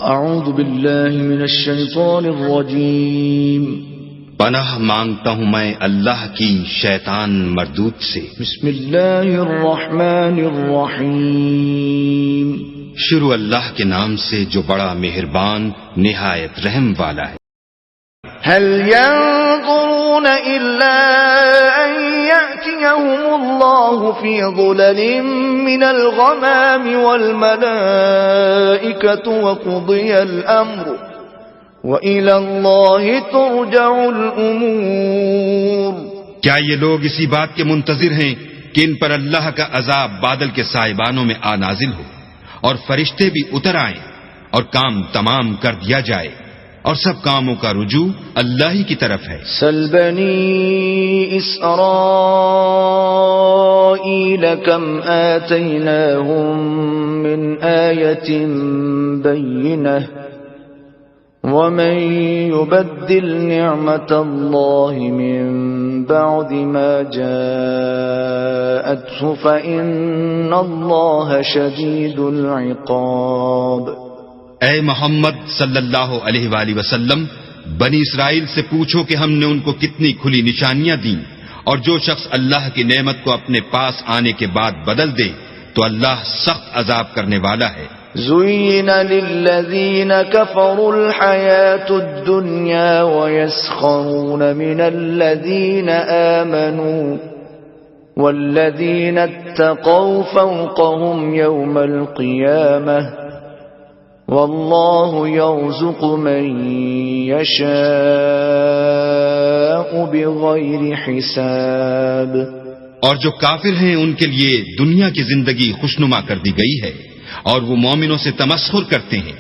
اعوذ باللہ من الشیطان الرجیم پناہ مانگتا ہوں میں اللہ کی شیطان مردود سے۔ بسم اللہ الرحمن الرحیم شروع اللہ کے نام سے جو بڑا مہربان نہایت رحم والا ہے۔ هل ينظرون إلا أن يأتيهم الله في ظلل من الغمام والملائكة وقضي الأمر وإلى الله ترجع الأمور۔ کیا یہ لوگ اسی بات کے منتظر ہیں کہ ان پر اللہ کا عذاب بادل کے سائبانوں میں آ نازل ہو اور فرشتے بھی اتر آئیں اور کام تمام کر دیا جائے اور سب کاموں کا رجوع اللہ ہی کی طرف ہے۔ سل بنی اسرائیل کم آتیناہم من آیت بینہ ومن يبدل نعمت اللہ من بعد ما جاءته فإن اللہ شدید العقاب۔ اے محمد صلی اللہ علیہ وآلہ وسلم، بنی اسرائیل سے پوچھو کہ ہم نے ان کو کتنی کھلی نشانیاں دیں، اور جو شخص اللہ کی نعمت کو اپنے پاس آنے کے بعد بدل دے تو اللہ سخت عذاب کرنے والا ہے۔ زُيِّنَ لِلَّذِينَ كَفَرُوا الْحَيَاةُ الدُّنْيَا وَيَسْخَرُونَ مِنَ الَّذِينَ آمَنُوا وَالَّذِينَ اتَّقَوْا فَوْقَهُمْ يَوْمَ الْقِيَامَةِ واللہ یرزق من یشاء بغیر حساب۔ اور جو کافر ہیں ان کے لیے دنیا کی زندگی خوشنما کر دی گئی ہے اور وہ مومنوں سے تمسخر کرتے ہیں،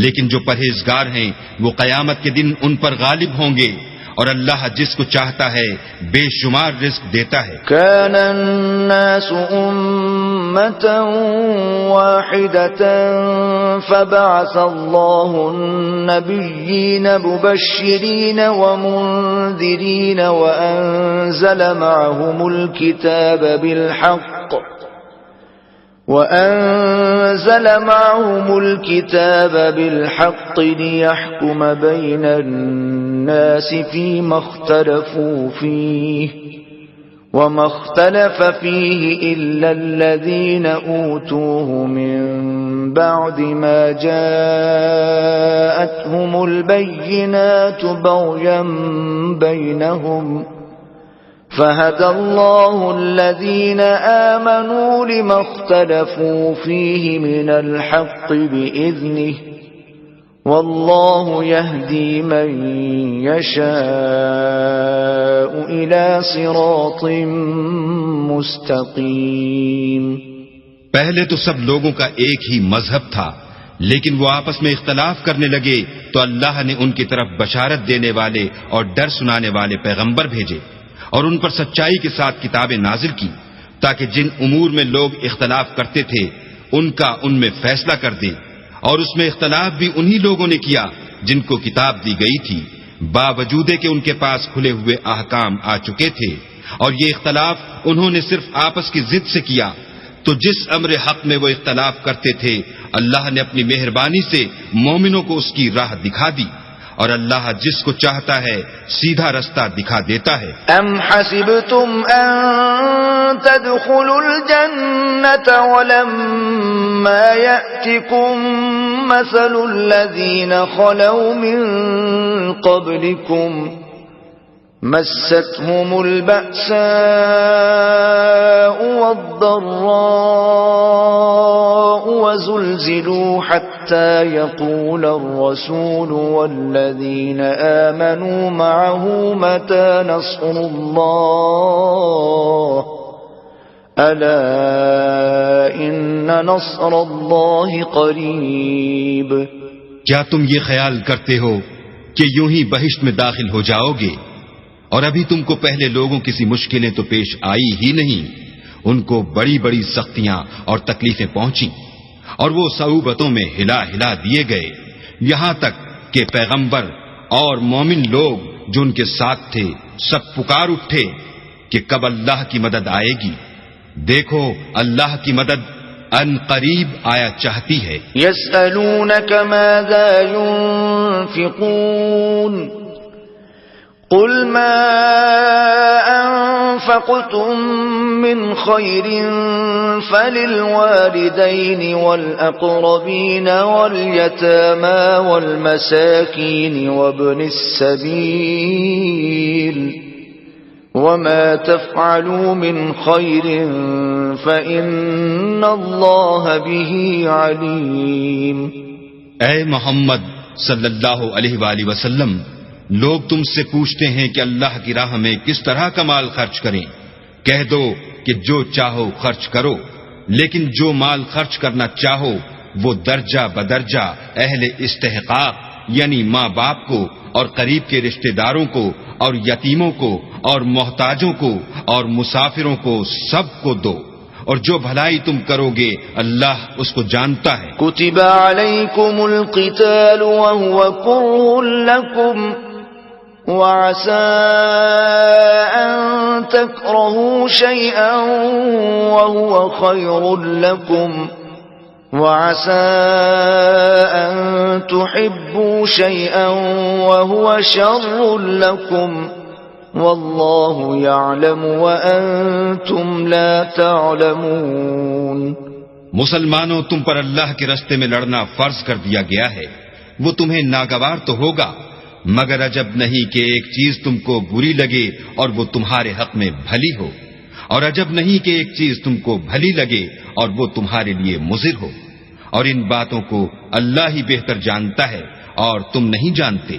لیکن جو پرہیزگار ہیں وہ قیامت کے دن ان پر غالب ہوں گے اور اللہ جس کو چاہتا ہے بے شمار رزق دیتا ہے۔ كان الناس أمة واحدة فبعث الله النبيين مبشرين ومنذرين وأنزل معهم الكتاب بالحق ليحكم بين الناس فيما اختلفوا فيه وما اختلف فيه إلا الذين أوتوه من بعد ما جاءتهم البينات بغيا بينهم فهدى الله الذين آمنوا لما اختلفوا فيه من الحق بإذنه والله يهدي من يشاء إلى صراط مستقيم۔ پہلے تو سب لوگوں کا ایک ہی مذہب تھا، لیکن وہ آپس میں اختلاف کرنے لگے تو اللہ نے ان کی طرف بشارت دینے والے اور ڈر سنانے والے پیغمبر بھیجے اور ان پر سچائی کے ساتھ کتابیں نازل کی تاکہ جن امور میں لوگ اختلاف کرتے تھے ان کا ان میں فیصلہ کر دے، اور اس میں اختلاف بھی انہی لوگوں نے کیا جن کو کتاب دی گئی تھی، باوجود کہ ان کے پاس کھلے ہوئے احکام آ چکے تھے، اور یہ اختلاف انہوں نے صرف آپس کی ضد سے کیا۔ تو جس امر حق میں وہ اختلاف کرتے تھے اللہ نے اپنی مہربانی سے مومنوں کو اس کی راہ دکھا دی، اور اللہ جس کو چاہتا ہے سیدھا رستہ دکھا دیتا ہے۔ ام حسبتم ان تدخلوا الجنة ولما يأتكم مثل الذين خلوا من قبلكم مستهم البأساء والضراء وزلزلوا حتى يقول الرسول والذين آمنوا معه متى نصر الله ألا إن نصر الله قريب۔ کیا تم یہ خیال کرتے ہو کہ یوں ہی بہشت میں داخل ہو جاؤ گے اور ابھی تم کو پہلے لوگوں کسی مشکلیں تو پیش آئی ہی نہیں، ان کو بڑی بڑی سختیاں اور تکلیفیں پہنچیں اور وہ صعوبتوں میں ہلا ہلا دیے گئے، یہاں تک کہ پیغمبر اور مومن لوگ جو ان کے ساتھ تھے سب پکار اٹھے کہ کب اللہ کی مدد آئے گی۔ دیکھو اللہ کی مدد ان قریب آیا چاہتی ہے. يسألونك ماذا ينفقون قل ما أنفقتم من خير فللوالدين والأقربين واليتامى والمساكين وابن السبيل وما تفعلوا من خير فإن الله به عليم. اے محمد صلی اللہ علیہ وآلہ وسلم، لوگ تم سے پوچھتے ہیں کہ اللہ کی راہ میں کس طرح کا مال خرچ کریں. کہہ دو کہ جو چاہو خرچ کرو، لیکن جو مال خرچ کرنا چاہو وہ درجہ بدرجہ اہل استحقاق یعنی ماں باپ کو اور قریب کے رشتہ داروں کو اور یتیموں کو اور محتاجوں کو اور مسافروں کو سب کو دو، اور جو بھلائی تم کرو گے اللہ اس کو جانتا ہے. كتب عليكم القتال وهو كره لكم وعسى أن تكرهوا شيئا وهو خير لكم وعسى أن تحبوا شيئا وهو شر لكم والله يعلم وأنتم لا تعلمون. مسلمانوں، تم پر اللہ کے راستے میں لڑنا فرض کر دیا گیا ہے. وہ تمہیں ناگوار تو ہوگا، مگر عجب نہیں کہ ایک چیز تم کو بری لگے اور وہ تمہارے حق میں بھلی ہو، اور عجب نہیں کہ ایک چیز تم کو بھلی لگے اور وہ تمہارے لیے مضر ہو. اور ان باتوں کو اللہ ہی بہتر جانتا ہے اور تم نہیں جانتے.